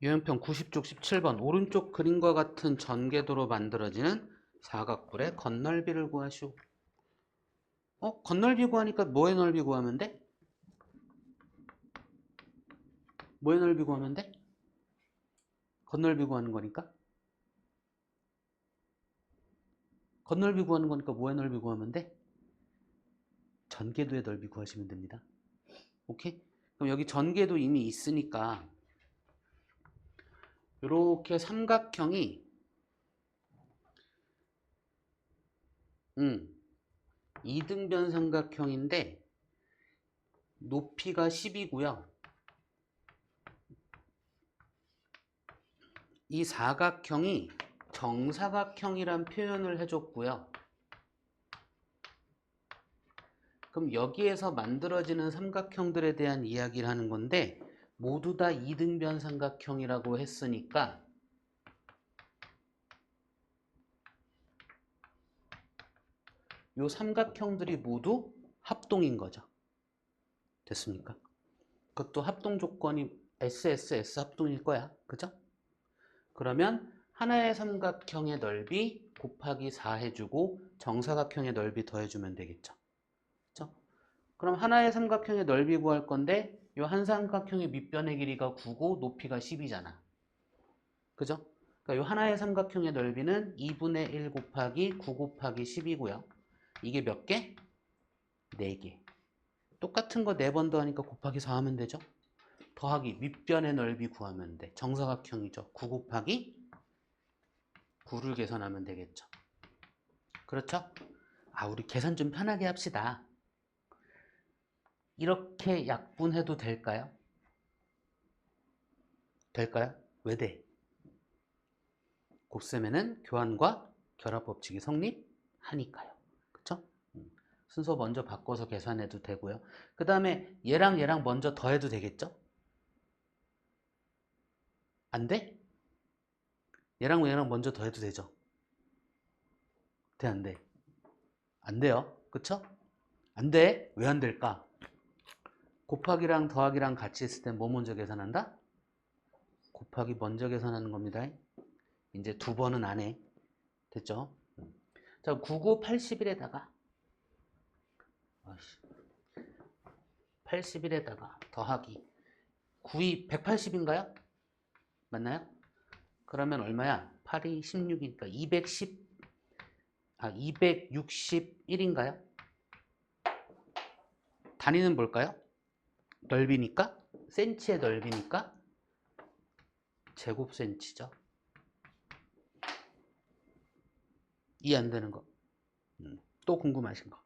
유형평 90쪽 17번 오른쪽 그림과 같은 전개도로 만들어지는 사각뿔의 건널비를 구하시오. 건널비 구하니까 뭐의 넓이 구하면 돼? 뭐의 넓이 구하면 돼? 건널비 구하는 거니까? 건널비 구하는 거니까 뭐의 넓이 구하면 돼? 전개도의 넓이 구하시면 됩니다. 오케이? 그럼 여기 전개도 이미 있으니까 이렇게 삼각형이 이등변 삼각형인데 높이가 10이고요. 이 사각형이 정사각형이란 표현을 해줬고요. 그럼 여기에서 만들어지는 삼각형들에 대한 이야기를 하는 건데 모두 다 이등변 삼각형이라고 했으니까 이 삼각형들이 모두 합동인 거죠. 됐습니까? 그것도 합동 조건이 SSS 합동일 거야. 그죠? 그러면 하나의 삼각형의 넓이 곱하기 4 해주고 정사각형의 넓이 더해주면 되겠죠. 그죠? 그럼 하나의 삼각형의 넓이 구할 건데 이 한 삼각형의 밑변의 길이가 9고 높이가 10이잖아. 그죠? 그러니까 이 하나의 삼각형의 넓이는 2분의 1 곱하기 9 곱하기 10이고요. 이게 몇 개? 4개. 똑같은 거 4번 더하니까 곱하기 4 하면 되죠? 더하기 밑변의 넓이 구하면 돼. 정사각형이죠. 9 곱하기 9를 계산하면 되겠죠. 그렇죠? 우리 계산 좀 편하게 합시다. 이렇게 약분해도 될까요? 될까요? 왜 돼? 곱셈에는 교환과 결합 법칙이 성립하니까요. 그쵸? 순서 먼저 바꿔서 계산해도 되고요. 그 다음에 얘랑 얘랑 먼저 더해도 되겠죠? 안 돼? 얘랑 얘랑 먼저 더해도 되죠? 돼, 안 돼? 안 돼요. 그쵸? 안 돼. 왜 안 될까? 곱하기랑 더하기랑 같이 있을 땐 뭐 먼저 계산한다? 곱하기 먼저 계산하는 겁니다. 이제 2번은 안 해. 됐죠? 자, 99, 81에다가 81에다가 더하기 9이 180인가요? 맞나요? 그러면 얼마야? 8이 16이니까 261인가요? 단위는 뭘까요? 넓이니까? 센치의 넓이니까? 제곱센치죠. 이해 안 되는 거. 또 궁금하신 거.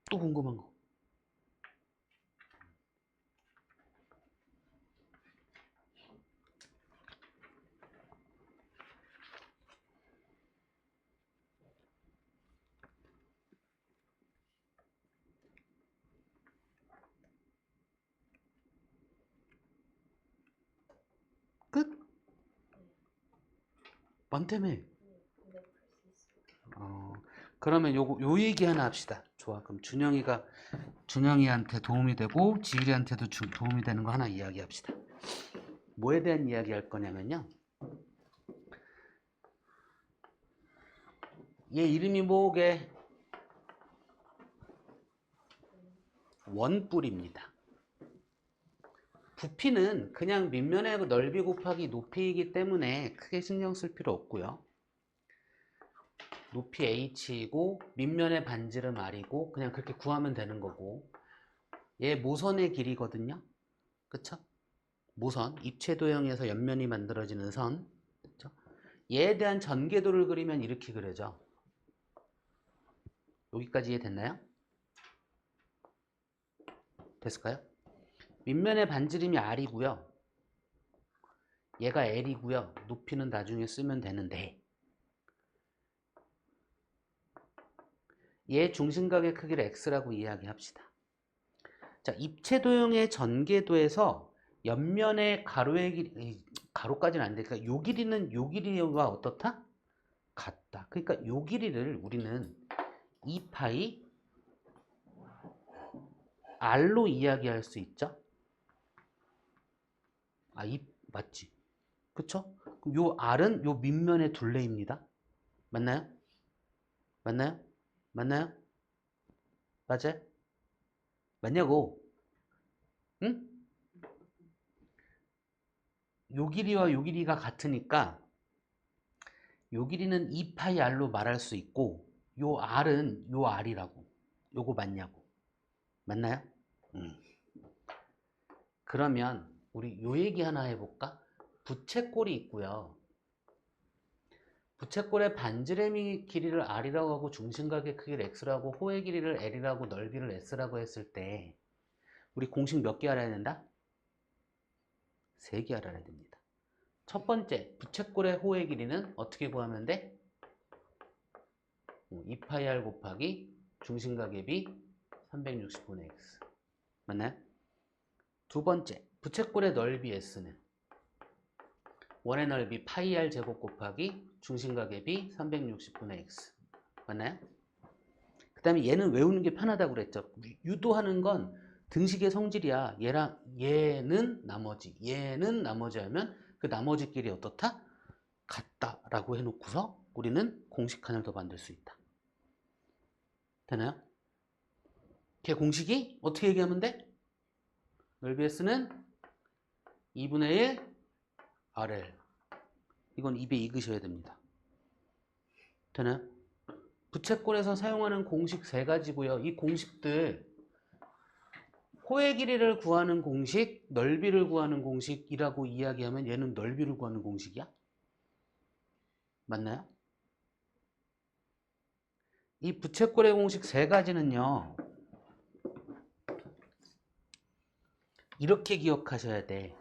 또 궁금한 거. 끝? 많다며. 그러면 요 얘기 하나 합시다. 좋아. 그럼 준영이한테 도움이 되고 지율이한테도 도움이 되는 거 하나 이야기합시다. 뭐에 대한 이야기 할 거냐면요. 얘 이름이 뭐게? 원뿔입니다. 부피는 그냥 밑면의 넓이 곱하기 높이이기 때문에 크게 신경 쓸 필요 없고요. 높이 h이고 밑면의 반지름 r이고 그냥 그렇게 구하면 되는 거고 얘 모선의 길이거든요. 그쵸? 모선, 입체도형에서 옆면이 만들어지는 선. 그쵸? 얘에 대한 전개도를 그리면 이렇게 그려져. 여기까지 이해됐나요? 됐을까요? 밑면의 반지름이 r이고요. 얘가 l이고요. 높이는 나중에 쓰면 되는데 얘 중심각의 크기를 x라고 이야기합시다. 자, 입체도형의 전개도에서 옆면의 가로의 길이, 가로까지는 안 되니까 요 길이는 요 길이와 어떻다? 같다. 그러니까 요 길이를 우리는 2파이 r로 이야기할 수 있죠. 맞지? 그쵸? 그럼 요 R은 요 밑면의 둘레입니다. 맞나요? 맞나요? 맞나요? 맞아요? 맞냐고? 응? 요 길이와 요 길이가 같으니까 요 길이는 2파이 R로 말할 수 있고 요 R은 요 R이라고. 요거 맞냐고. 맞나요? 음. 그러면 우리 요 얘기 하나 해볼까? 부채꼴이 있고요. 부채꼴의 반지름이 길이를 R이라고 하고 중심각의 크기를 X라고 호의 길이를 L이라고 넓이를 S라고 했을 때 우리 공식 몇 개 알아야 된다? 3개 알아야 됩니다. 첫 번째, 부채꼴의 호의 길이는 어떻게 구하면 돼? 2파이 R 곱하기 중심각의 B 360분의 X. 맞나요? 두 번째, 부채꼴의 넓이 S는 원의 넓이 파이 R 제곱 곱하기 중심각의 B 360분의 X. 맞나요? 그 다음에 얘는 외우는 게 편하다고 그랬죠. 유도하는 건 등식의 성질이야. 얘는 나머지 하면 그 나머지끼리 어떻다? 같다라고 해놓고서 우리는 공식 하나를 더 만들 수 있다. 되나요? 걔 공식이 어떻게 얘기하면 돼? 넓이 S는 2분의 1 RL. 이건 입에 익으셔야 됩니다. 되나요? 부채꼴에서 사용하는 공식 3가지고요. 이 공식들 호의 길이를 구하는 공식, 넓이를 구하는 공식이라고 이야기하면 얘는 넓이를 구하는 공식이야? 맞나요? 이 부채꼴의 공식 3가지는요. 이렇게 기억하셔야 돼.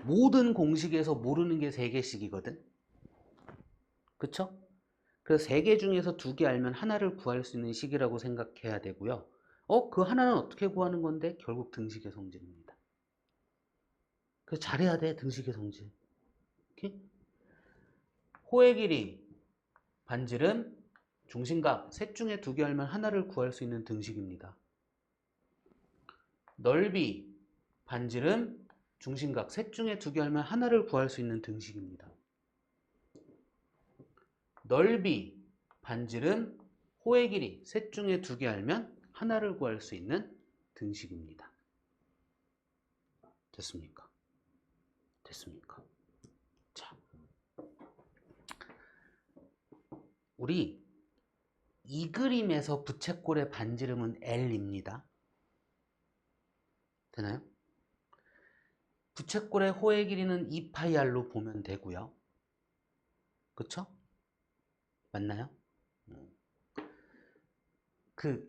모든 공식에서 모르는 게 3개씩이거든. 그쵸? 그래서 3개 중에서 2개 알면 하나를 구할 수 있는 식이라고 생각해야 되고요. 그 하나는 어떻게 구하는 건데? 결국 등식의 성질입니다. 그래서 잘해야 돼, 등식의 성질. 오케이? 호의 길이, 반지름, 중심각 셋 중에 2개 알면 하나를 구할 수 있는 등식입니다. 넓이, 반지름, 중심각 셋 중에 2개 알면 하나를 구할 수 있는 등식입니다. 넓이, 반지름, 호의 길이 셋 중에 2개 알면 하나를 구할 수 있는 등식입니다. 됐습니까? 됐습니까? 자, 우리 이 그림에서 부채꼴의 반지름은 L입니다. 되나요? 부채꼴의 호의 길이는 2파이 R로 보면 되고요. 그쵸? 맞나요?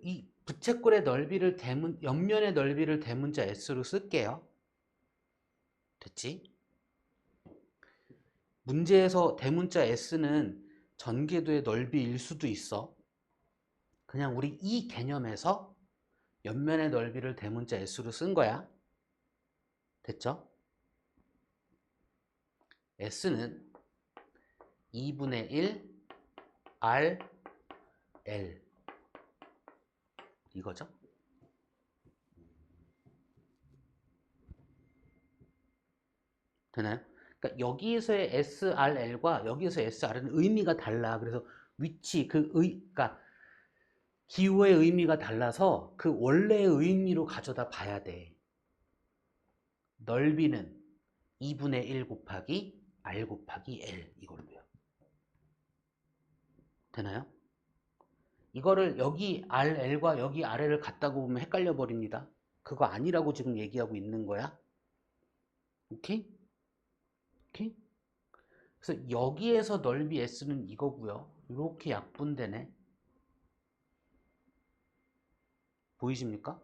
이 부채꼴의 넓이를 옆면의 넓이를 대문자 S로 쓸게요. 됐지? 문제에서 대문자 S는 전개도의 넓이일 수도 있어. 그냥 우리 이 개념에서 옆면의 넓이를 대문자 S로 쓴 거야. 됐죠? S는 2분의 1 R L 이거죠? 되나요? 그러니까 여기에서의 SRL과 여기에서 SR은 의미가 달라. 그래서 위치, 그러니까 기호의 의미가 달라서 그 원래의 의미로 가져다 봐야 돼. 넓이는 2분의 1 곱하기 R 곱하기 L 이걸로요. 되나요? 이거를 여기 RL과 여기 RL을 갖다고 보면 헷갈려 버립니다. 그거 아니라고 지금 얘기하고 있는 거야. 오케이? 오케이? 그래서 여기에서 넓이 S는 이거고요. 이렇게 약분되네. 보이십니까?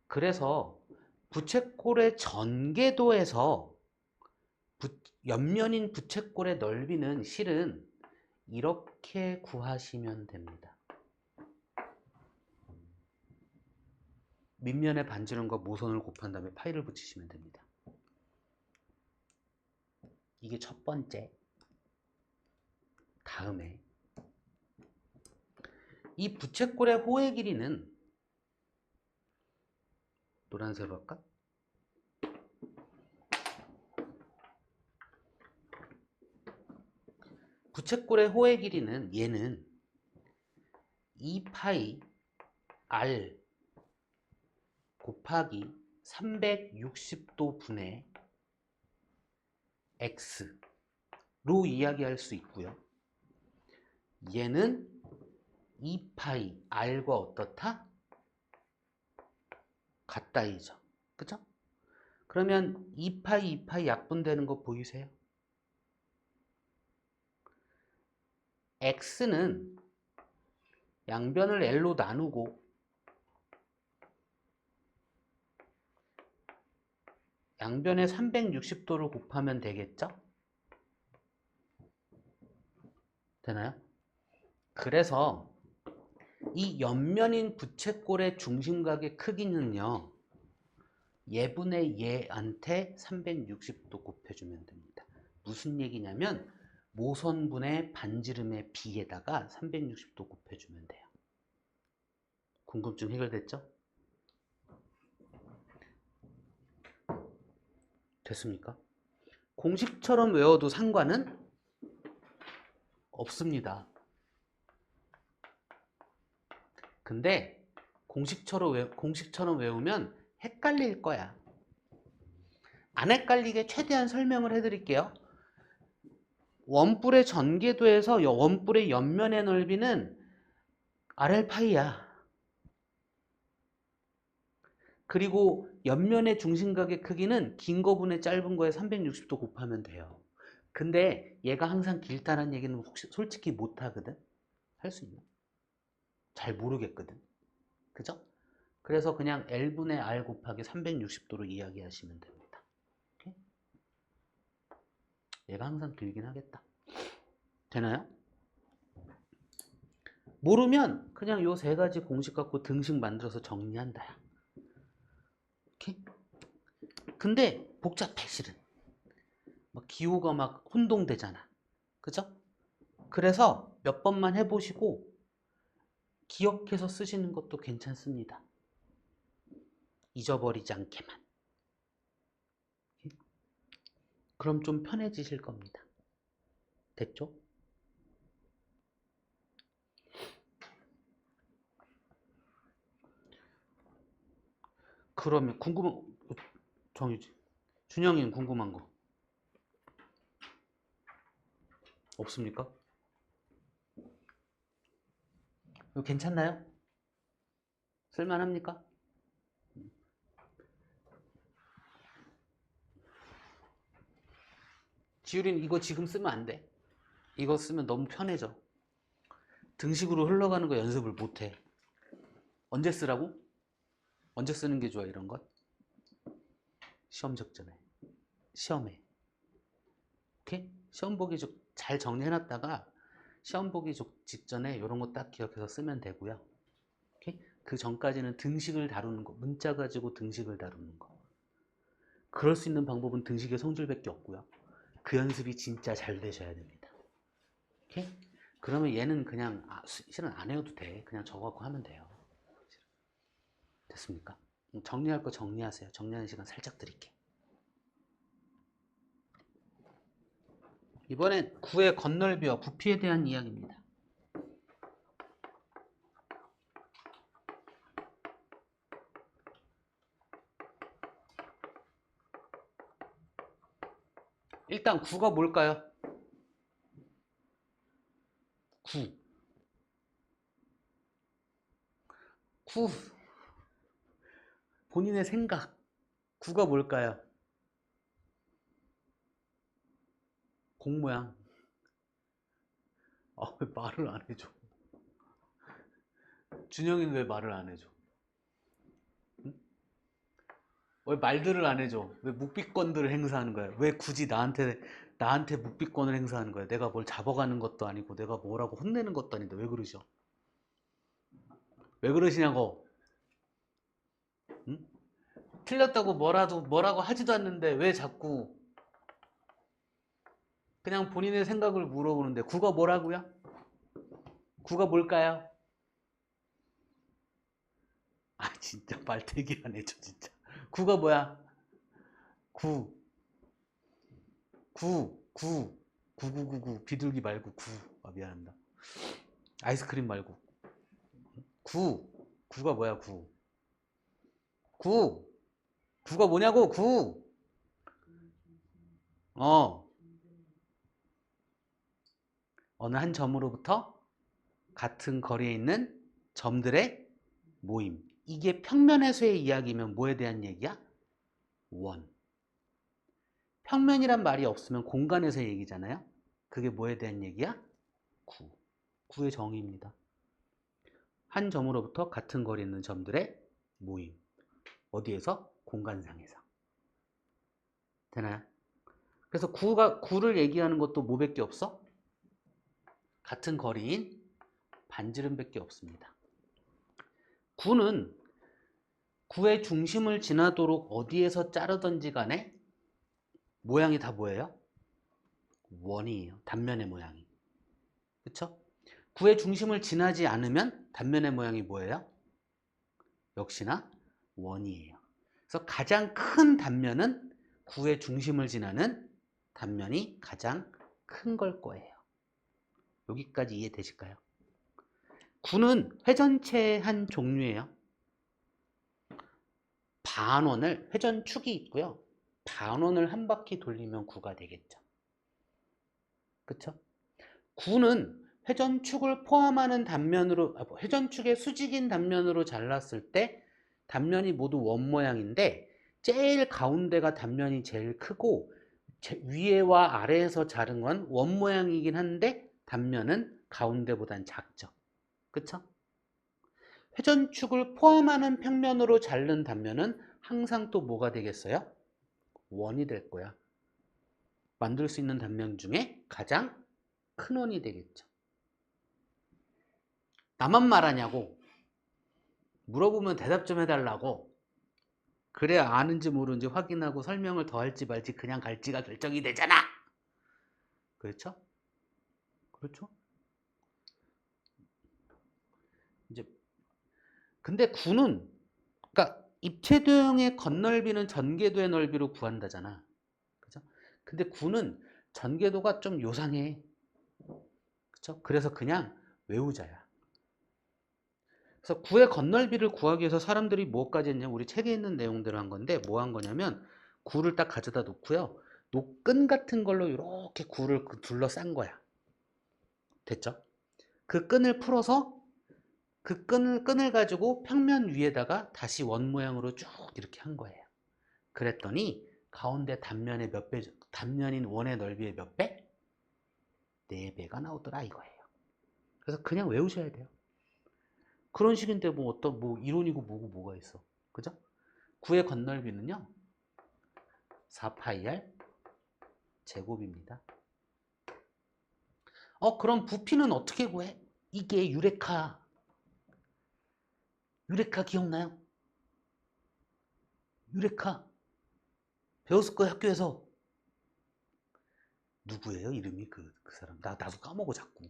그래서 부채꼴의 전개도에서 옆면인 부채꼴의 넓이는 실은 이렇게 구하시면 됩니다. 밑면의 반지름과 모선을 곱한 다음에 파이를 붙이시면 됩니다. 이게 첫 번째. 다음에 이 부채꼴의 호의 길이는 노란색으로 할까? 부채꼴의 호의 길이는 얘는 2파이 r 곱하기 360도 분의 x로 이야기할 수 있고요. 얘는 2파이 r과 어떻다? 같다이죠. 그죠? 그러면 2파이 2파이 약분되는 거 보이세요? x는 양변을 l로 나누고 양변에 360도를 곱하면 되겠죠? 되나요? 그래서 이 옆면인 부채꼴의 중심각의 크기는요, 얘분의 얘한테 360도 곱해주면 됩니다. 무슨 얘기냐면 모선분의 반지름의 b에다가 360도 곱해주면 돼요. 궁금증 해결됐죠? 됐습니까? 공식처럼 외워도 상관은 없습니다. 근데 공식처럼 외우면 헷갈릴 거야. 안 헷갈리게 최대한 설명을 해드릴게요. 원뿔의 전개도에서 원뿔의 옆면의 넓이는 RL파이야. 그리고 옆면의 중심각의 크기는 긴 거분의 짧은 거에 360도 곱하면 돼요. 근데 얘가 항상 길다는 얘기는 혹시 솔직히 못하거든? 할 수 있나? 잘 모르겠거든. 그죠? 그래서 그냥 L분의 R 곱하기 360도로 이야기하시면 됩니다. 오케이? 얘가 항상 길긴 하겠다. 되나요? 모르면 그냥 요 세 가지 공식 갖고 등식 만들어서 정리한다야. 오케이? 근데 복잡해 실은. 막 기호가 막 혼동되잖아. 그죠? 그래서 몇 번만 해보시고 기억해서 쓰시는 것도 괜찮습니다. 잊어버리지 않게만. 그럼 좀 편해지실 겁니다. 됐죠? 그러면 궁금한 정유지, 준영이는 궁금한 거 없습니까? 이거 괜찮나요? 쓸만합니까? 지율이는 이거 지금 쓰면 안 돼. 이거 쓰면 너무 편해져. 등식으로 흘러가는 거 연습을 못 해. 언제 쓰라고? 언제 쓰는 게 좋아 이런 것? 시험 직전에. 시험에. 오케이? 시험 보기 잘 정리해놨다가 시험 보기 직전에 이런 거 딱 기억해서 쓰면 되고요. 오케이? 그 전까지는 등식을 다루는 거, 문자 가지고 등식을 다루는 거. 그럴 수 있는 방법은 등식의 성질밖에 없고요. 그 연습이 진짜 잘 되셔야 됩니다. 오케이? 그러면 얘는 그냥 실은 안 해도 돼. 그냥 저거 하면 돼요. 됐습니까? 정리할 거 정리하세요. 정리하는 시간 살짝 드릴게. 이번엔 구의 건널비와 부피에 대한 이야기입니다. 일단 구가 뭘까요? 9. 9. 본인의 생각. 9가 뭘까요? 공 모양. 왜 말을 안 해줘? 준영이는 왜 말을 안 해줘? 응? 왜 말들을 안 해줘? 왜 묵비권들을 행사하는 거야? 왜 굳이 나한테 묵비권을 행사하는 거야? 내가 뭘 잡아가는 것도 아니고 내가 뭐라고 혼내는 것도 아닌데 왜 그러셔? 왜 그러시냐고? 응? 틀렸다고 뭐라고 하지도 않는데 왜 자꾸 그냥 본인의 생각을 물어보는데 9가 뭐라고요? 9가 뭘까요? 진짜 말 되게 안 해줘 진짜. 9가 뭐야? 9 9 9 9999 비둘기 말고 9. 아, 미안합니다. 아이스크림 말고 9. 9가 뭐야 9. 9. 9가 뭐냐고 9. 어느 한 점으로부터 같은 거리에 있는 점들의 모임. 이게 평면 해수의 이야기면 뭐에 대한 얘기야? 원. 평면이란 말이 없으면 공간에서의 얘기잖아요. 그게 뭐에 대한 얘기야? 구. 구의 정의입니다. 한 점으로부터 같은 거리에 있는 점들의 모임. 어디에서? 공간상에서. 되나요? 그래서 구를 얘기하는 것도 뭐밖에 없어? 같은 거리인 반지름밖에 없습니다. 구는 구의 중심을 지나도록 어디에서 자르든지 간에 모양이 다 뭐예요? 원이에요. 단면의 모양이. 그쵸? 구의 중심을 지나지 않으면 단면의 모양이 뭐예요? 역시나 원이에요. 그래서 가장 큰 단면은 구의 중심을 지나는 단면이 가장 큰 걸 거예요. 여기까지 이해되실까요? 구는 회전체의 한 종류예요. 반원을, 회전축이 있고요. 반원을 한 바퀴 돌리면 구가 되겠죠. 그쵸? 구는 회전축을 포함하는 단면으로, 회전축의 수직인 단면으로 잘랐을 때 단면이 모두 원 모양인데 제일 가운데가 단면이 제일 크고 위에와 아래에서 자른 건 원 모양이긴 한데 단면은 가운데보단 작죠. 그쵸? 회전축을 포함하는 평면으로 자른 단면은 항상 또 뭐가 되겠어요? 원이 될 거야. 만들 수 있는 단면 중에 가장 큰 원이 되겠죠. 나만 말하냐고 물어보면 대답 좀 해달라고. 그래야 아는지 모르는지 확인하고 설명을 더 할지 말지 그냥 갈지가 결정이 되잖아. 그렇죠? 그렇죠? 이제 근데 구는, 그러니까 입체도형의 건널비는 전개도의 넓이로 구한다잖아. 그죠? 근데 구는 전개도가 좀 요상해. 그쵸? 그래서 그냥 외우자야. 그래서 구의 건널비를 구하기 위해서 사람들이 뭐까지 했냐면 우리 책에 있는 내용들을 한 건데 뭐 한 거냐면 구를 딱 가져다 놓고요. 노끈 같은 걸로 이렇게 구를 둘러싼 거야. 됐죠? 그 끈을 풀어서 그 끈을 가지고 평면 위에다가 다시 원 모양으로 쭉 이렇게 한 거예요. 그랬더니 가운데 단면의 몇 배, 단면인 원의 넓이의 몇 배? 4배가 나오더라 이거예요. 그래서 그냥 외우셔야 돼요. 그런 식인데 뭐 어떤 뭐 이론이고 뭐고 뭐가 있어. 그죠? 구의 건널비는요. 4파이R 제곱입니다. 그럼 부피는 어떻게 구해? 이게 유레카. 유레카 기억나요? 유레카. 배웠을 거예요, 학교에서. 누구예요, 이름이 그 사람? 나도 까먹어, 자꾸.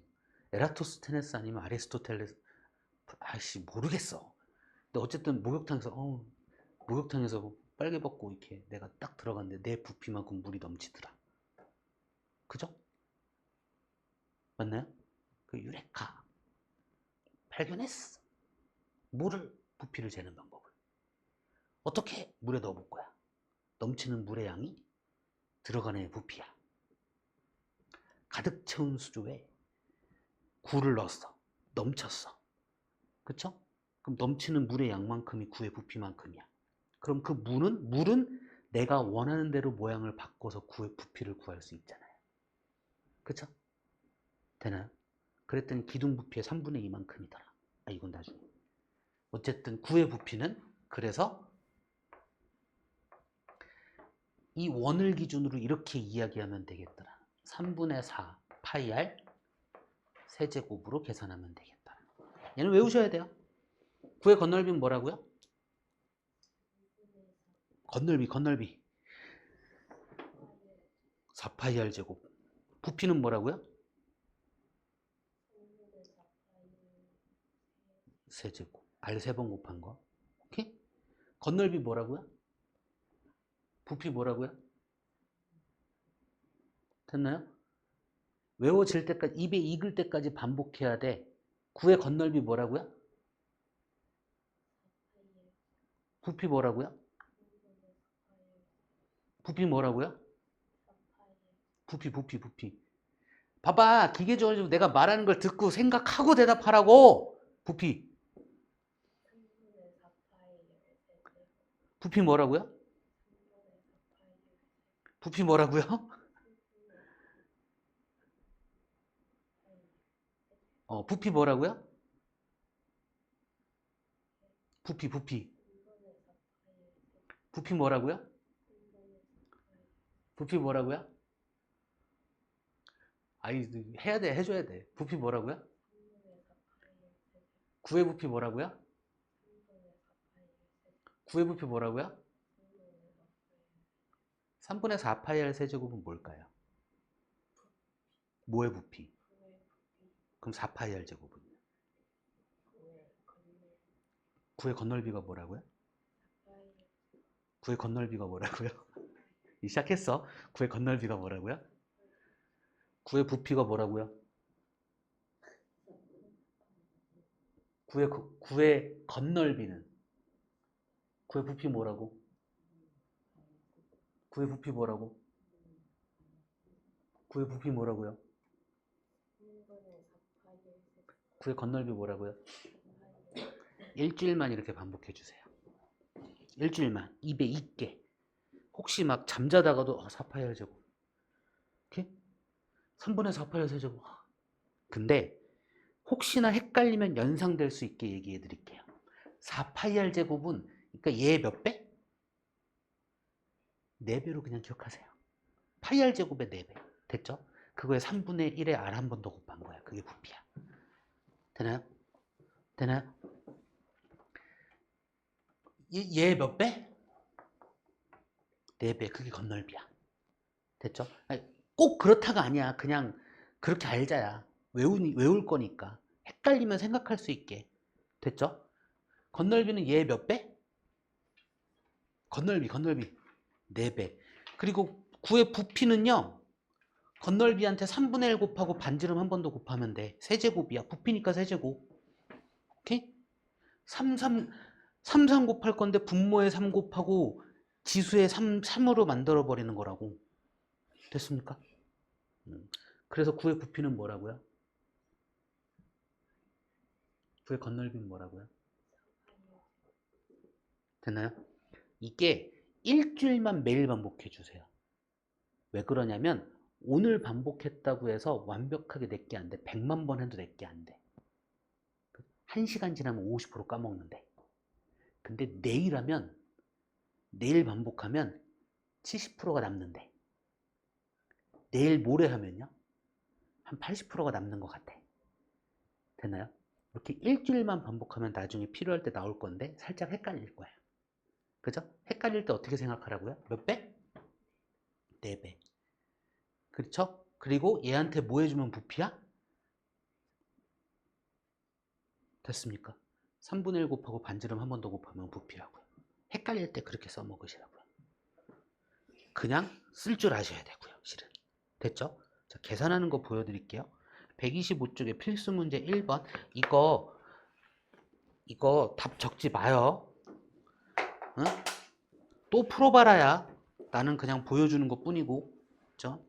에라토스테네스 아니면 아리스토텔레스. 아이씨, 모르겠어. 근데 어쨌든 목욕탕에서 빨개 벗고 이렇게 내가 딱 들어갔는데 내 부피만큼 물이 넘치더라. 그죠? 맞나요? 그 유레카. 발견했어. 물을, 부피를 재는 방법을. 어떻게 물에 넣어볼 거야? 넘치는 물의 양이 들어가는 애의 부피야. 가득 채운 수조에 구를 넣었어. 넘쳤어. 그쵸? 그럼 넘치는 물의 양만큼이 구의 부피만큼이야. 그럼 그 물은 내가 원하는 대로 모양을 바꿔서 구의 부피를 구할 수 있잖아요. 그쵸? 되나요? 그랬더니 기둥 부피의 3분의 2만큼이더라. 이건 나중에. 어쨌든 구의 부피는 그래서 이 원을 기준으로 이렇게 이야기하면 되겠더라. 3분의 4 파이 r 세제곱으로 계산하면 되겠다. 얘는 외우셔야 돼요. 구의 건널비는 뭐라고요? 건널비 4파이 r 제곱. 부피는 뭐라고요? 세제곱. r 3번 곱한 거. 오케이? 건널비 뭐라고요? 부피 뭐라고요? 됐나요? 외워질 때까지, 입에 익을 때까지 반복해야 돼. 9의 건널비 뭐라고요? 부피 뭐라고요? 부피 뭐라고요? 부피. 봐봐, 기계적으로 내가 말하는 걸 듣고 생각하고 대답하라고. 부피. 부피 뭐라고요? 부피 뭐라고요? 부피 뭐라고요? 부피. 부피 뭐라고요? 부피 뭐라고요? 아이, 해야 돼, 해줘야 돼. 부피 뭐라고요? 9의 부피 뭐라고요? 9의 부피 뭐라고요? 3분의 4파이R 세제곱은 뭘까요? 뭐의 부피? 그럼 4파이R 제곱은? 9의 건널비가 뭐라고요? 9의 건널비가 뭐라고요? 시작했어. 9의 건널비가 뭐라고요? 9의 부피가 뭐라고요? 9의 건널비는? 9의 부피 뭐라고? 9의 부피 뭐라고? 9의 부피 뭐라고요? 9의 건널비 뭐라고요? 일주일만 이렇게 반복해 주세요. 일주일만 입에 익게. 혹시 막 잠자다가도 4파이R 제곱. 이렇게 3분의 4파이R 세제곱. 근데 혹시나 헷갈리면 연상될 수 있게 얘기해 드릴게요. 4파이R 제곱은 그러니까 얘 몇 배? 4배로 그냥 기억하세요. 파이R 제곱의 4배. 됐죠? 그거에 3분의 1에 R 한 번 더 곱한 거야. 그게 부피야. 되나요? 되나요? 얘 몇 배? 4배. 그게 건널비야. 됐죠? 아니, 꼭 그렇다가 아니야. 그냥 그렇게 알자야. 외울 거니까. 헷갈리면 생각할 수 있게. 됐죠? 건널비는 얘 몇 배? 건널비. 4배. 그리고 9의 부피는요. 건널비한테 3분의 1 곱하고 반지름 한 번 더 곱하면 돼. 세제곱이야. 부피니까 세제곱. 오케이? 3 곱할 건데 분모에 3 곱하고 지수에 3으로 만들어 버리는 거라고. 됐습니까? 그래서 9의 부피는 뭐라고요? 9의 건널비는 뭐라고요? 됐나요? 이게 일주일만 매일 반복해 주세요. 왜 그러냐면 오늘 반복했다고 해서 완벽하게 내게 안 돼. 100만 번 해도 내게 안 돼. 1시간 지나면 50% 까먹는데. 근데 내일 반복하면 70%가 남는데. 내일 모레 하면요. 한 80%가 남는 것 같아. 됐나요? 이렇게 일주일만 반복하면 나중에 필요할 때 나올 건데 살짝 헷갈릴 거야. 그죠? 헷갈릴 때 어떻게 생각하라고요? 몇 배? 4배. 그렇죠? 그리고 얘한테 뭐 해주면 부피야? 됐습니까? 3분의 1 곱하고 반지름 한 번 더 곱하면 부피라고요. 헷갈릴 때 그렇게 써먹으시라고요. 그냥 쓸 줄 아셔야 되고요. 실은. 됐죠? 자, 계산하는 거 보여드릴게요. 125쪽에 필수 문제 1번. 이거 답 적지 마요. 응? 또 풀어봐라야. 나는 그냥 보여주는 것 뿐이고. 그죠?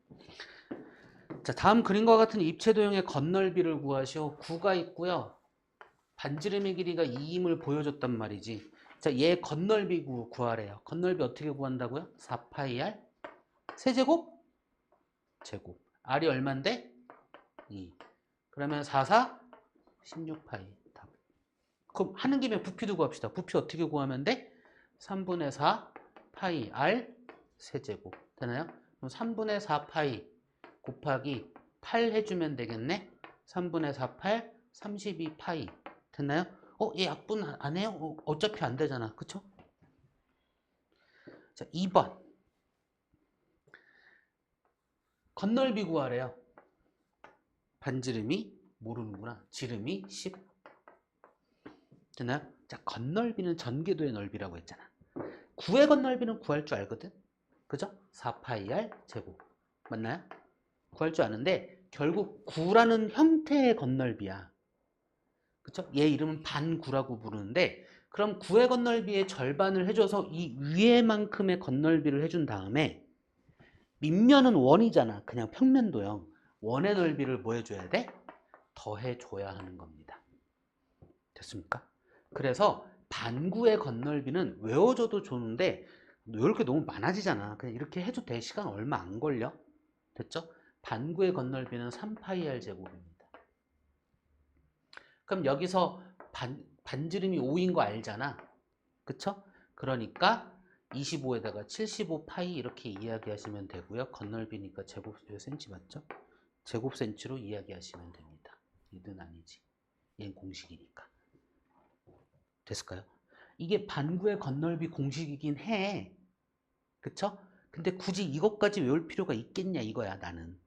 자, 다음 그림과 같은 입체도형의 건널비를 구하시오. 9가 있고요. 반지름의 길이가 2임을 보여줬단 말이지. 자, 얘 건널비 구하래요. 건널비 어떻게 구한다고요? 4파이 r 세제곱? 제곱. r이 얼만데? 2. 그러면 4, 4? 16파이. 답. 그럼 하는 김에 부피도 구합시다. 부피 어떻게 구하면 돼? 3분의 4 파이 r 세제곱. 되나요? 그럼 3분의 4 파이 곱하기 8 해주면 되겠네? 3분의 4, 8, 32 파이. 됐나요? 얘 약분 안 해요? 어차피 안 되잖아. 그쵸? 자, 2번. 건널비 구하래요. 반지름이 모르는구나. 지름이 10. 됐나요? 자, 건널비는 전개도의 넓이라고 했잖아. 9의 건널비는 구할 줄 알거든? 그죠? 4파이 r 제곱. 맞나요? 구할 줄 아는데 결국 구라는 형태의 건널비야. 그쵸? 얘 이름은 반구라고 부르는데, 그럼 구의 건널비의 절반을 해줘서 이 위에만큼의 건널비를 해준 다음에, 밑면은 원이잖아. 그냥 평면도형. 원의 넓이를 뭐 해줘야 돼? 더해줘야 하는 겁니다. 됐습니까? 그래서 반구의 건널비는 외워줘도 좋은데 이렇게 너무 많아지잖아. 그냥 이렇게 해도 돼. 시간 얼마 안 걸려. 됐죠? 반구의 건널비는 3파이 r제곱입니다. 그럼 여기서 반지름이 5인 거 알잖아. 그쵸? 그러니까 25에다가 75파이 이렇게 이야기하시면 되고요. 건널비니까 제곱 센치 맞죠? 제곱 센치로 이야기하시면 됩니다. 이든 아니지. 얘는 공식이니까. 됐을까요? 이게 반구의 건널비 공식이긴 해. 그쵸? 근데 굳이 이것까지 외울 필요가 있겠냐 이거야 나는.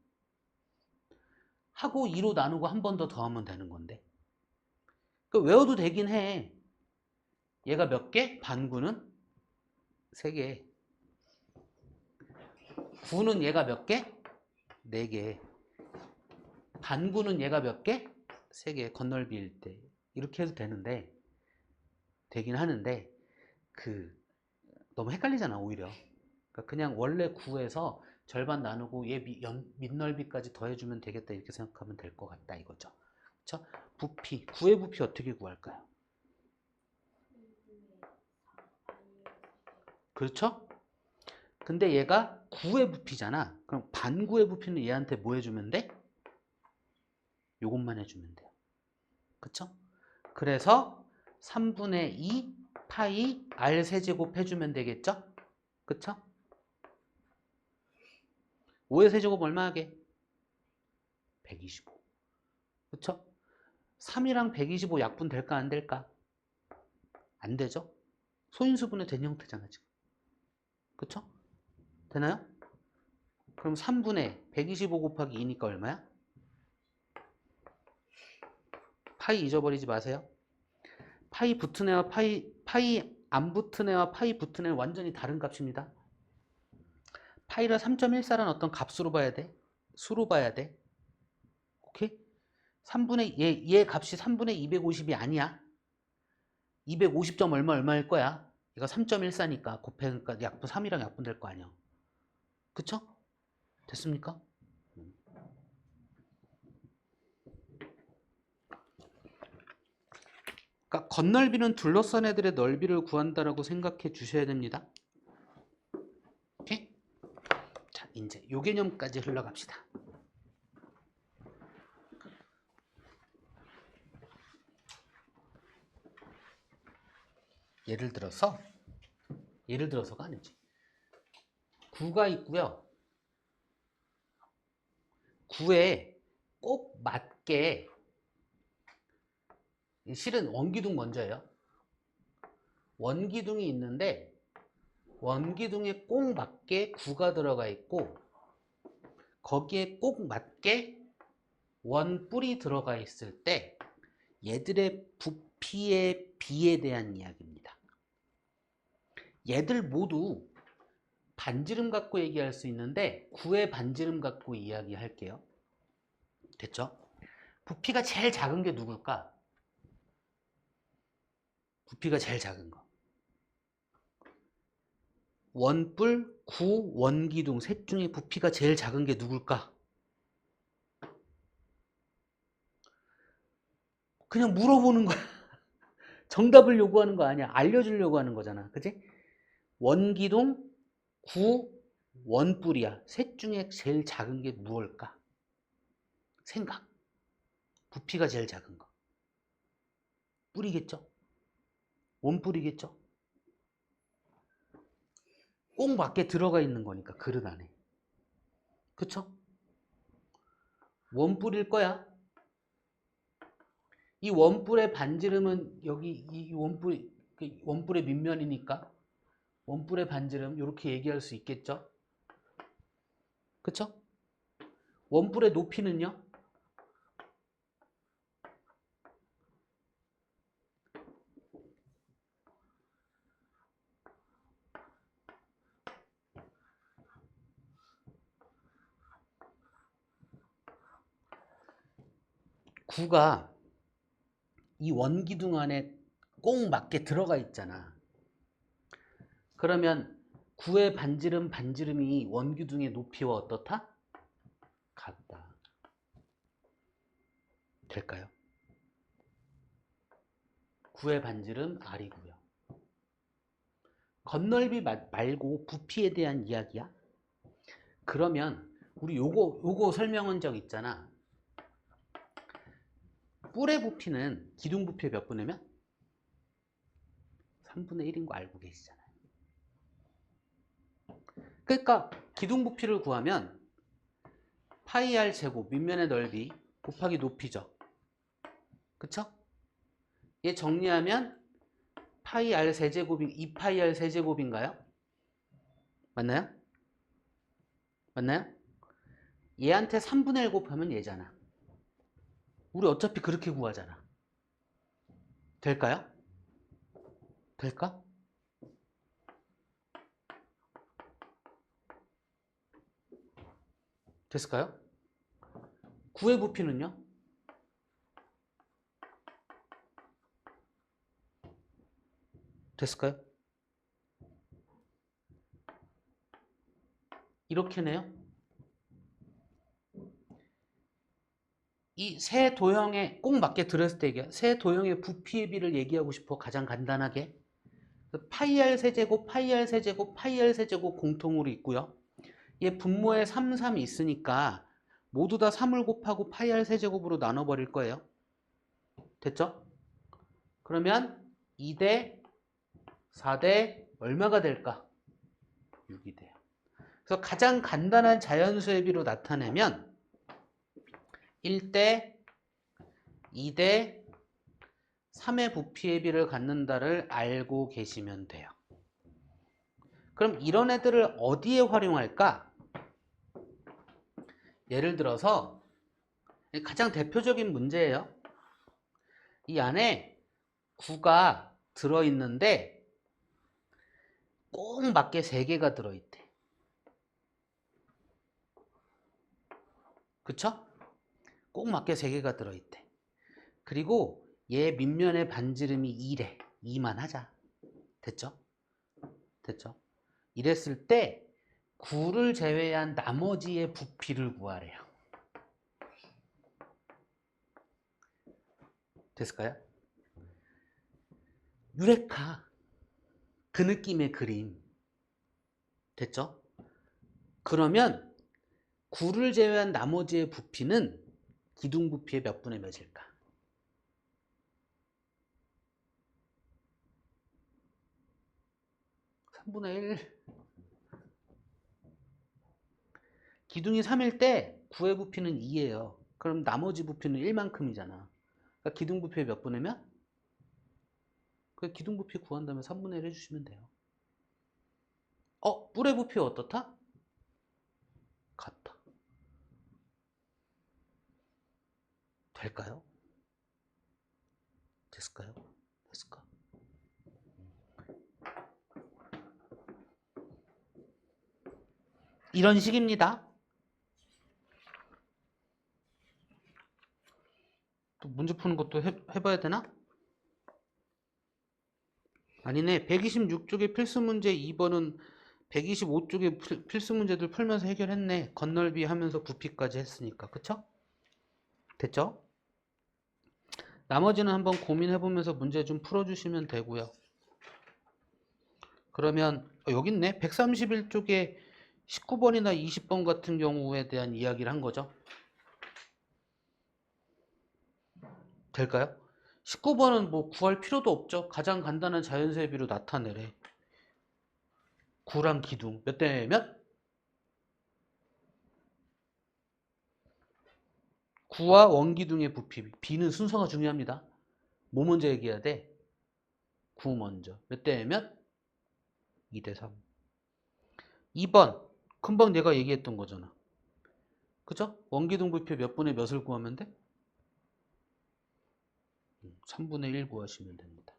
하고 2로 나누고 한 번 더 더하면 되는 건데. 그러니까 외워도 되긴 해. 얘가 몇 개? 반구는 3개. 9는 얘가 몇 개? 4개. 반구는 얘가 몇 개? 3개. 건널비일 때. 이렇게 해도 되긴 하는데, 너무 헷갈리잖아, 오히려. 그러니까 그냥 원래 9에서 절반 나누고 얘 밑넓이까지 더해주면 되겠다, 이렇게 생각하면 될 것 같다, 이거죠. 그쵸? 부피. 9의 부피 어떻게 구할까요? 그렇죠? 근데 얘가 9의 부피잖아. 그럼 반구의 부피는 얘한테 뭐 해주면 돼? 요것만 해주면 돼요. 그쵸? 그래서 3분의 2 파이 r 세제곱 해주면 되겠죠? 그쵸? 5의 세제곱 얼마 하게? 125. 그쵸? 3이랑 125 약분 될까 안 될까? 안 되죠? 소인수분해 된 형태잖아 지금. 그쵸? 되나요? 그럼 3분의 125 곱하기 2니까 얼마야? 파이 잊어버리지 마세요. 파이 붙은 애와 파이 안 붙은 애와 파이 붙은 애는 완전히 다른 값입니다. 파이를 3.14라는 어떤 값으로 봐야 돼. 수로 봐야 돼. 오케이? 3분의 얘 값이 3분의 250이 아니야. 250점 얼마일 거야. 얘가 3.14니까 곱해니까 약분 3이랑 약분될 거 아니야. 그쵸? 됐습니까? 그러니까 건널비는 둘러싼 애들의 넓이를 구한다라고 생각해 주셔야 됩니다. 오케이? 자, 이제 요 개념까지 흘러갑시다. 예를 들어서가 아니지. 9가 있고요. 9에 꼭 맞게, 실은 원기둥 먼저예요. 원기둥이 있는데 원기둥에 꼭 맞게 9가 들어가 있고 거기에 꼭 맞게 원뿔이 들어가 있을 때 얘들의 부피의 비에 대한 이야기입니다. 얘들 모두 반지름 갖고 얘기할 수 있는데 9의 반지름 갖고 이야기할게요. 됐죠? 부피가 제일 작은 게 누굴까? 부피가 제일 작은 거. 원뿔, 9, 원기둥 셋 중에 부피가 제일 작은 게 누굴까? 그냥 물어보는 거야. 정답을 요구하는 거 아니야. 알려주려고 하는 거잖아. 그치? 원기둥, 9, 원뿔이야. 셋 중에 제일 작은 게 무엇일까? 생각. 부피가 제일 작은 거. 뿔이겠죠? 원뿔이겠죠? 꼭 맞게 들어가 있는 거니까 그릇 안에. 그쵸? 원뿔일 거야. 이 원뿔의 반지름은 여기 이 원뿔의 밑면이니까 원뿔의 반지름 이렇게 얘기할 수 있겠죠? 그쵸? 원뿔의 높이는요? 9가 이 원기둥 안에 꼭 맞게 들어가 있잖아. 그러면 9의 반지름이 원기둥의 높이와 어떻다? 같다. 될까요? 9의 반지름 R이고요. 건널비 말고 부피에 대한 이야기야. 그러면 우리 요거 설명한 적 있잖아. 뿔의 부피는 기둥 부피의 몇 분의면? 3분의 1인 거 알고 계시잖아요. 그러니까 기둥 부피를 구하면 파이 r 제곱 밑면의 넓이 곱하기 높이죠. 그쵸? 얘 정리하면 파이 r 세제곱이 2파이 r 세제곱인가요? 맞나요? 맞나요? 얘한테 3분의 1 곱하면 얘잖아. 우리 어차피 그렇게 구하잖아. 될까요? 될까? 됐을까요? 9의 부피는요? 됐을까요? 이렇게네요. 이 세 도형에 꼭 맞게 들었을 때 얘기야. 세 도형의 부피의 비를 얘기하고 싶어. 가장 간단하게. 파이 r 세제곱, 파이 r 세제곱, 파이 r 세제곱 공통으로 있고요. 얘 분모에 3, 3이 있으니까 모두 다 3을 곱하고 파이 r 세제곱으로 나눠버릴 거예요. 됐죠? 그러면 2대 4대 얼마가 될까? 6이 돼요. 그래서 가장 간단한 자연수의 비로 나타내면 1대 2대 3의 부피의 비를 갖는다를 알고 계시면 돼요. 그럼 이런 애들을 어디에 활용할까? 예를 들어서 가장 대표적인 문제예요. 이 안에 9가 들어있는데 꼭 맞게 3개가 들어있대. 그쵸? 꼭 맞게 3개가 들어있대. 그리고 얘 밑면의 반지름이 2래. 2만 하자. 됐죠? 됐죠? 이랬을 때 9를 제외한 나머지의 부피를 구하래요. 됐을까요? 유레카. 그 느낌의 그림. 됐죠? 그러면 9를 제외한 나머지의 부피는 기둥 부피의 몇 분의 몇일까? 3분의 1. 기둥이 3일 때 9의 부피는 2예요. 그럼 나머지 부피는 1만큼이잖아. 그러니까 기둥 부피의 몇 분의 몇? 그 기둥 부피 구한다면 3분의 1 해주시면 돼요. 뿔의 부피가 어떻다? 같다. 될까요? 됐을까요? 됐을까? 이런 식입니다. 또 문제 푸는 것도 해봐야 되나? 아니네. 126쪽의 필수 문제 2번은 125쪽의 필수 문제들 풀면서 해결했네. 건널비 하면서 부피까지 했으니까. 그쵸? 됐죠? 나머지는 한번 고민해보면서 문제 좀 풀어주시면 되고요. 그러면 여기 있네. 131쪽에 19번이나 20번 같은 경우에 대한 이야기를 한 거죠. 될까요? 19번은 뭐 구할 필요도 없죠. 가장 간단한 자연수의 비로 나타내래. 9랑 기둥 몇 대 몇? 9와 원기둥의 부피. B는 순서가 중요합니다. 뭐 먼저 얘기해야 돼? 9 먼저. 몇 대 몇? 2대 3. 2번. 금방 내가 얘기했던 거잖아. 그죠? 원기둥 부피 몇 분의 몇을 구하면 돼? 3분의 1 구하시면 됩니다.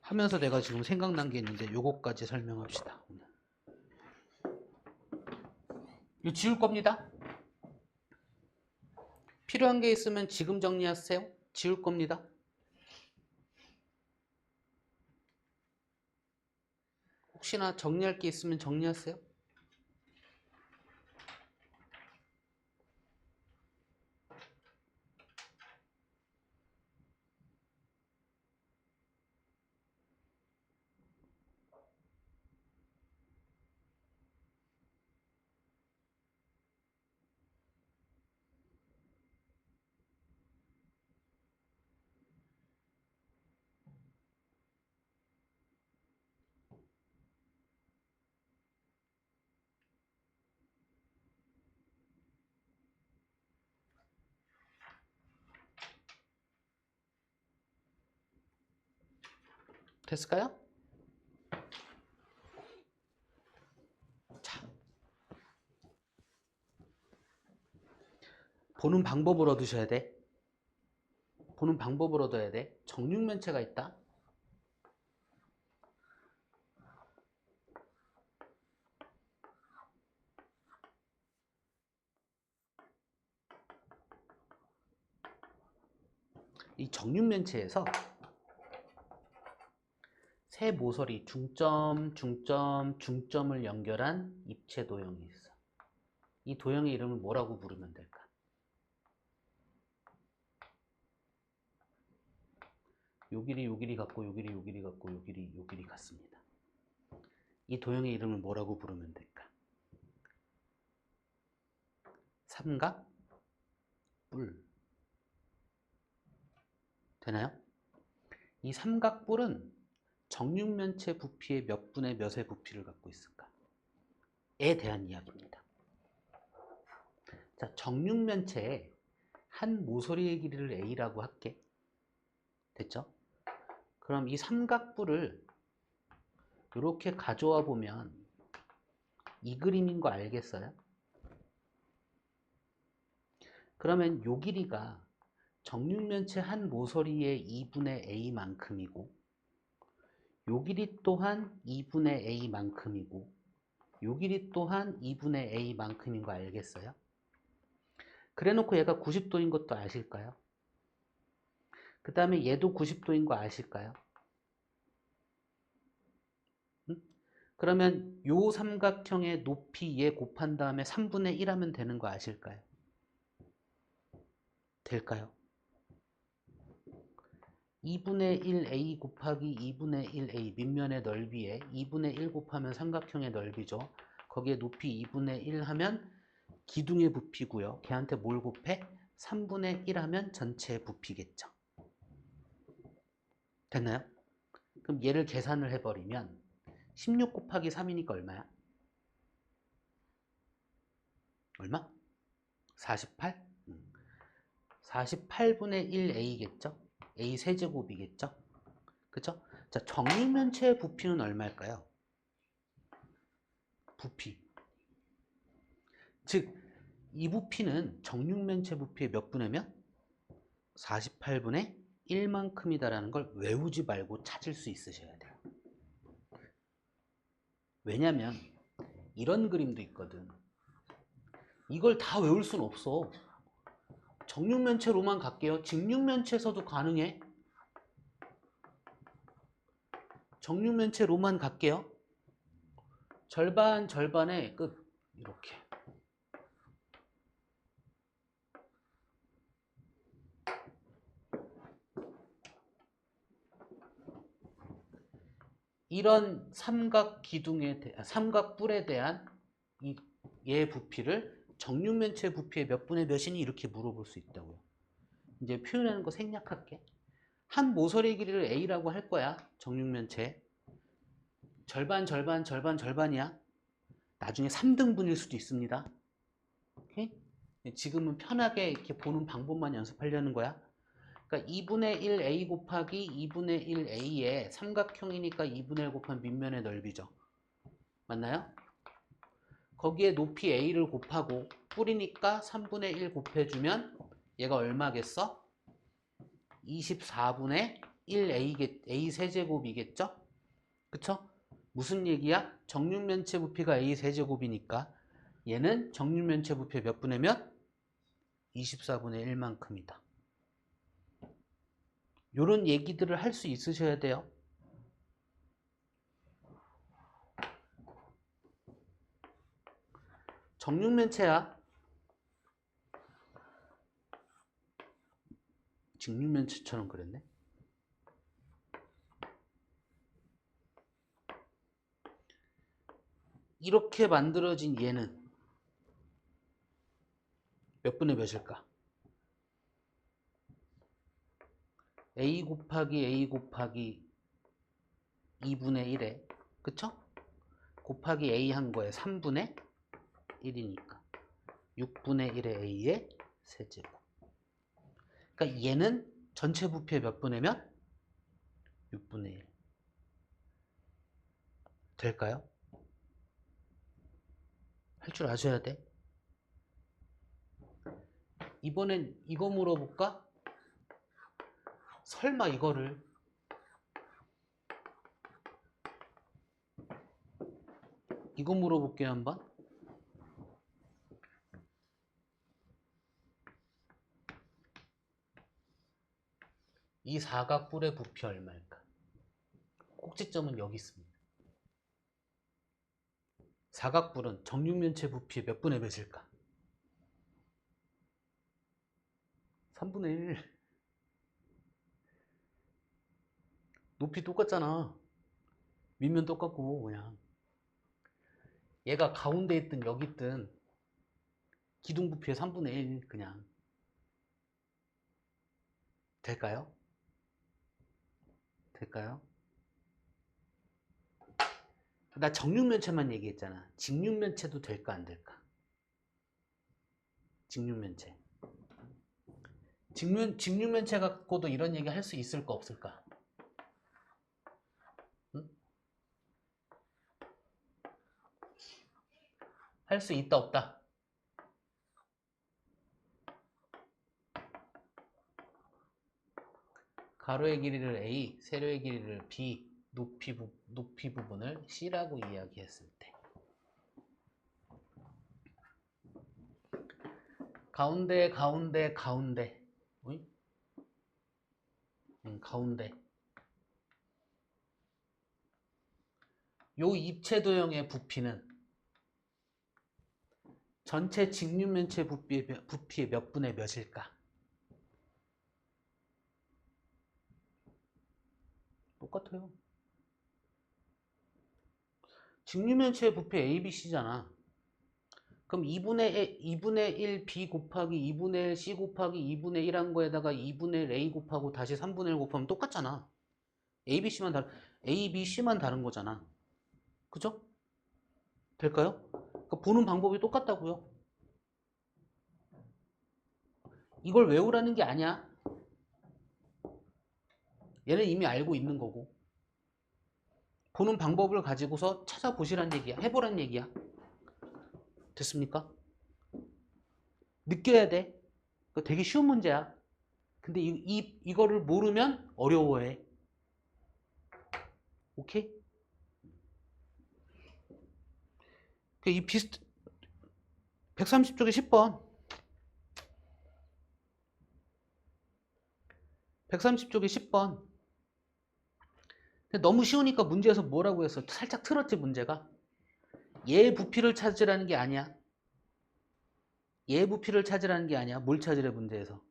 하면서 내가 지금 생각난 게 있는데 요거까지 설명합시다. 이거 지울 겁니다. 필요한 게 있으면 지금 정리하세요. 지울 겁니다. 혹시나 정리할 게 있으면 정리하세요. 됐을까요? 자, 보는 방법을 얻으셔야 돼. 보는 방법을 얻어야 돼. 정육면체가 있다. 이 정육면체에서 세 모서리 중점, 중점, 중점을 연결한 입체 도형이 있어. 이 도형의 이름을 뭐라고 부르면 될까? 요 길이 요 길이 같고 요 길이 요 길이 같고 요 길이 요 길이 같습니다. 이 도형의 이름을 뭐라고 부르면 될까? 삼각 뿔. 되나요? 이 삼각뿔은 정육면체 부피의 몇 분의 몇의 부피를 갖고 있을까? 에 대한 이야기입니다. 자, 정육면체의 한 모서리의 길이를 A라고 할게. 됐죠? 그럼 이 삼각뿔을 이렇게 가져와 보면 이 그림인 거 알겠어요? 그러면 요 길이가 정육면체 한 모서리의 2분의 A만큼이고 요 길이 또한 2분의 A만큼이고 요 길이 또한 2분의 A만큼인 거 알겠어요? 그래 놓고 얘가 90도인 것도 아실까요? 그 다음에 얘도 90도인 거 아실까요? 응? 그러면 요 삼각형의 높이 얘 곱한 다음에 3분의 1 하면 되는 거 아실까요? 될까요? 2분의 1a 곱하기 2분의 1a 밑면의 넓이에 2분의 1 곱하면 삼각형의 넓이죠. 거기에 높이 2분의 1 하면 기둥의 부피고요. 걔한테 뭘 곱해? 3분의 1 하면 전체의 부피겠죠. 됐나요? 그럼 얘를 계산을 해버리면 16 곱하기 3이니까 얼마야? 얼마? 48? 48분의 1a겠죠? a 세제곱이겠죠? 그쵸? 자, 정육면체의 부피는 얼마일까요? 부피. 즉, 이 부피는 정육면체 부피의 몇 분의 몇? 48분의 1만큼이다라는 걸 외우지 말고 찾을 수 있으셔야 돼요. 왜냐면 이런 그림도 있거든. 이걸 다 외울 순 없어. 정육면체로만 갈게요. 직육면체에서도 가능해. 정육면체로만 갈게요. 절반 절반의 끝. 이렇게. 이런 삼각 기둥에 삼각 뿔에 대한 얘의 부피를 정육면체 부피의 몇 분의 몇이니 이렇게 물어볼 수 있다고요. 이제 표현하는 거 생략할게. 한 모서리 길이를 A라고 할 거야. 정육면체. 절반 절반 절반 절반이야. 나중에 3등분일 수도 있습니다. 오케이? 지금은 편하게 이렇게 보는 방법만 연습하려는 거야. 그러니까 2분의 1 A 곱하기 2분의 1 A의 삼각형이니까 2분의 1 곱한 밑면의 넓이죠. 맞나요? 거기에 높이 A를 곱하고 뿔이니까 3분의 1 곱해주면 얘가 얼마겠어? 24분의 1A, A 세제곱이겠죠? 그쵸? 무슨 얘기야? 정육면체 부피가 A 세제곱이니까 얘는 정육면체 부피 몇 분의 몇? 24분의 1만큼이다. 요런 얘기들을 할 수 있으셔야 돼요. 정육면체야. 직육면체처럼 그랬네. 이렇게 만들어진 얘는 몇 분의 몇일까? a 곱하기 a 곱하기 2분의 1에 그쵸? 곱하기 a 한 거에 3분의 1이니까 6분의 1의 a의 세제곱. 그러니까 얘는 전체 부피의 몇 분의 몇? 6분의 1. 될까요? 할 줄 아셔야 돼. 이번엔 이거 물어볼까? 설마 이거를 이거 물어볼게요 한번. 이 사각뿔의 부피 얼마일까? 꼭지점은 여기 있습니다. 사각뿔은 정육면체 부피의 몇 분의 몇일까? 3분의 1. 높이 똑같잖아. 밑면 똑같고 그냥. 얘가 가운데 있든 여기 있든 기둥 부피의 3분의 1 그냥. 될까요? 될까요? 나 정육면체만 얘기했잖아. 직육면체도 될까 안 될까? 직육면체. 직육면체 갖고도 이런 얘기 할 수 있을까 없을까? 응? 할 수 있다 없다? 가로의 길이를 A, 세로의 길이를 B, 높이 부분을 C라고 이야기했을 때 가운데 어이? 가운데 요 입체도형의 부피는 전체 직육면체 부피의 몇 분의 몇일까? 똑같아요. 직육면체의 부피 A, B, C잖아. 그럼 2분의 1 B 곱하기 2분의 1 C 곱하기 2분의 1 한 거에다가 2분의 1 A 곱하고 다시 3분의 1 곱하면 똑같잖아. A, B, C만 다른 거잖아. 그죠? 될까요? 그러니까 보는 방법이 똑같다고요. 이걸 외우라는 게 아니야. 얘는 이미 알고 있는 거고. 보는 방법을 가지고서 찾아보시란 얘기야. 해보란 얘기야. 됐습니까? 느껴야 돼. 되게 쉬운 문제야. 근데 이거를 모르면 어려워해. 오케이? 이 130쪽에 10번. 130쪽에 10번. 근데 너무 쉬우니까 문제에서 뭐라고 했어? 살짝 틀었지, 문제가. 얘 부피를 찾으라는 게 아니야. 얘 부피를 찾으라는 게 아니야. 뭘 찾으래, 문제에서.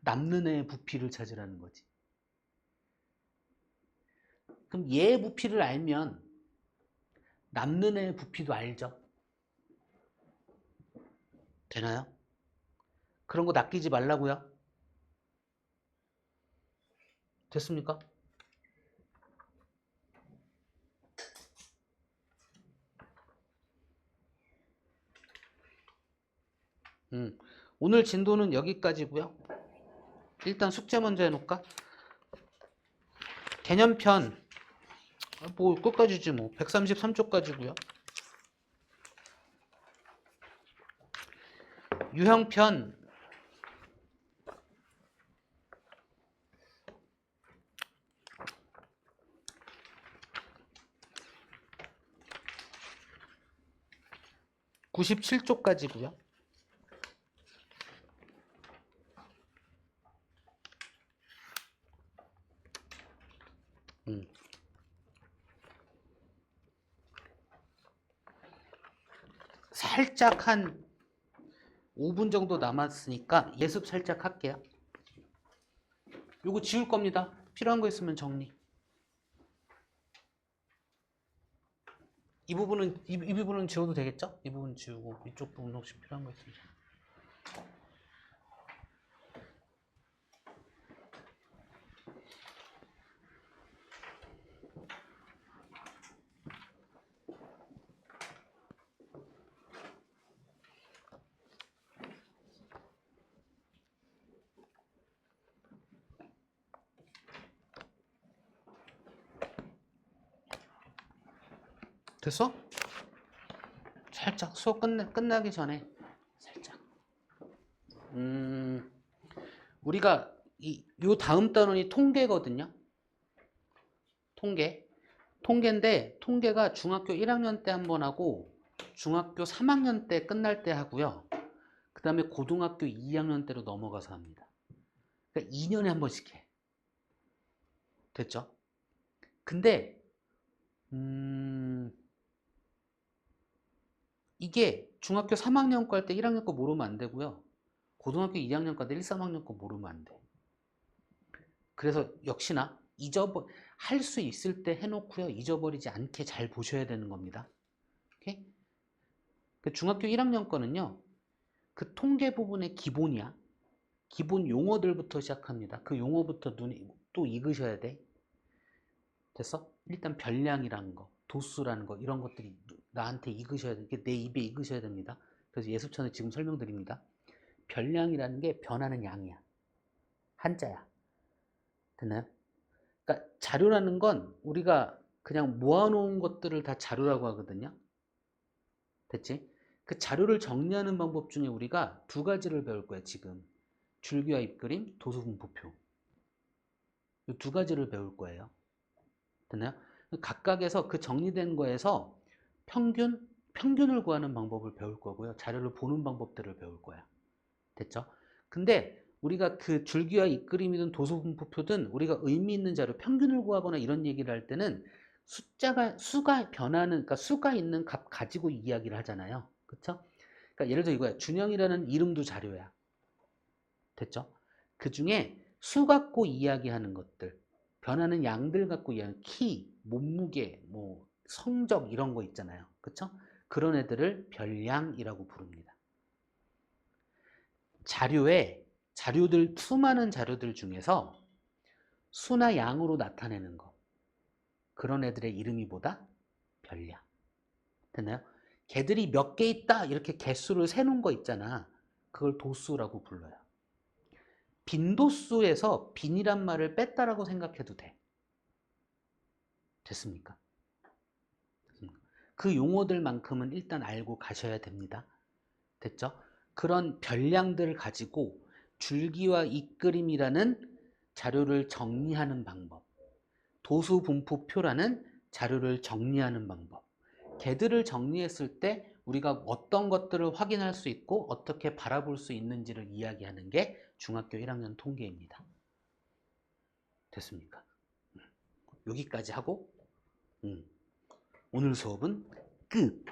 남는 애의 부피를 찾으라는 거지. 그럼 얘 부피를 알면 남는 애의 부피도 알죠? 되나요? 그런 거 낚이지 말라고요. 됐습니까? 오늘 진도는 여기까지고요. 일단 숙제 먼저 해놓을까? 개념편 뭐 끝까지지 뭐. 133쪽까지고요. 유형편 97쪽까지고요. 살짝 한 5분 정도 남았으니까 예습 살짝 할게요. 요거 지울 겁니다. 필요한 거 있으면 정리. 이 부분은 지워도 되겠죠? 이 부분 지우고 이쪽 부분 혹시 필요한 거 있으면. 됐어? 살짝 수업 끝나기 전에 살짝 우리가 요 다음 단원이 통계거든요. 통계인데 통계가 중학교 1학년 때 한 번 하고 중학교 3학년 때 끝날 때 하고요. 그 다음에 고등학교 2학년 때로 넘어가서 합니다. 그러니까 2년에 한 번씩 해. 됐죠? 근데 이게 중학교 3학년 거 할 때 1학년 거 모르면 안 되고요. 고등학교 2학년 거 할 때 1, 3학년 거 모르면 안 돼. 그래서 역시나 할 수 있을 때 해놓고요. 잊어버리지 않게 잘 보셔야 되는 겁니다. 오케이? 그 중학교 1학년 거는요. 그 통계 부분의 기본이야. 기본 용어들부터 시작합니다. 그 용어부터 눈에 또 익으셔야 돼. 됐어? 일단 별량이라는 거, 도수라는 거 이런 것들이 나한테 익으셔야 돼. 내 입에 익으셔야 됩니다. 그래서 예습천에 지금 설명드립니다. 별량이라는 게 변하는 양이야. 한자야. 됐나요? 그러니까 자료라는 건 우리가 그냥 모아놓은 것들을 다 자료라고 하거든요. 됐지? 그 자료를 정리하는 방법 중에 우리가 두 가지를 배울 거야, 지금. 줄기와 입그림, 도수분포표. 이 두 가지를 배울 거예요. 됐나요? 각각에서 그 정리된 거에서 평균을 구하는 방법을 배울 거고요. 자료를 보는 방법들을 배울 거야. 됐죠? 근데 우리가 그 줄기와 입그림이든 도수분포표든 우리가 의미 있는 자료, 평균을 구하거나 이런 얘기를 할 때는 수가 변하는, 그러니까 수가 있는 값 가지고 이야기를 하잖아요. 그쵸? 그러니까 예를 들어 이거야. 준영이라는 이름도 자료야. 됐죠? 그 중에 수 갖고 이야기하는 것들, 변하는 양들 갖고 이야기하는 키, 몸무게, 뭐 성적 이런 거 있잖아요. 그쵸? 그런 애들을 별량이라고 부릅니다. 수많은 자료들 중에서 수나 양으로 나타내는 거. 그런 애들의 이름이 뭐다? 별량. 됐나요? 걔들이 몇 개 있다 이렇게 개수를 세놓은 거 있잖아. 그걸 도수라고 불러요. 빈도수에서 빈이란 말을 뺐다라고 생각해도 돼. 됐습니까? 그 용어들만큼은 일단 알고 가셔야 됩니다. 됐죠? 그런 별량들을 가지고 줄기와 입그림이라는 자료를 정리하는 방법, 도수분포표라는 자료를 정리하는 방법, 걔들을 정리했을 때 우리가 어떤 것들을 확인할 수 있고 어떻게 바라볼 수 있는지를 이야기하는 게 중학교 1학년 통계입니다. 됐습니까? 여기까지 하고 오늘 수업은 끝!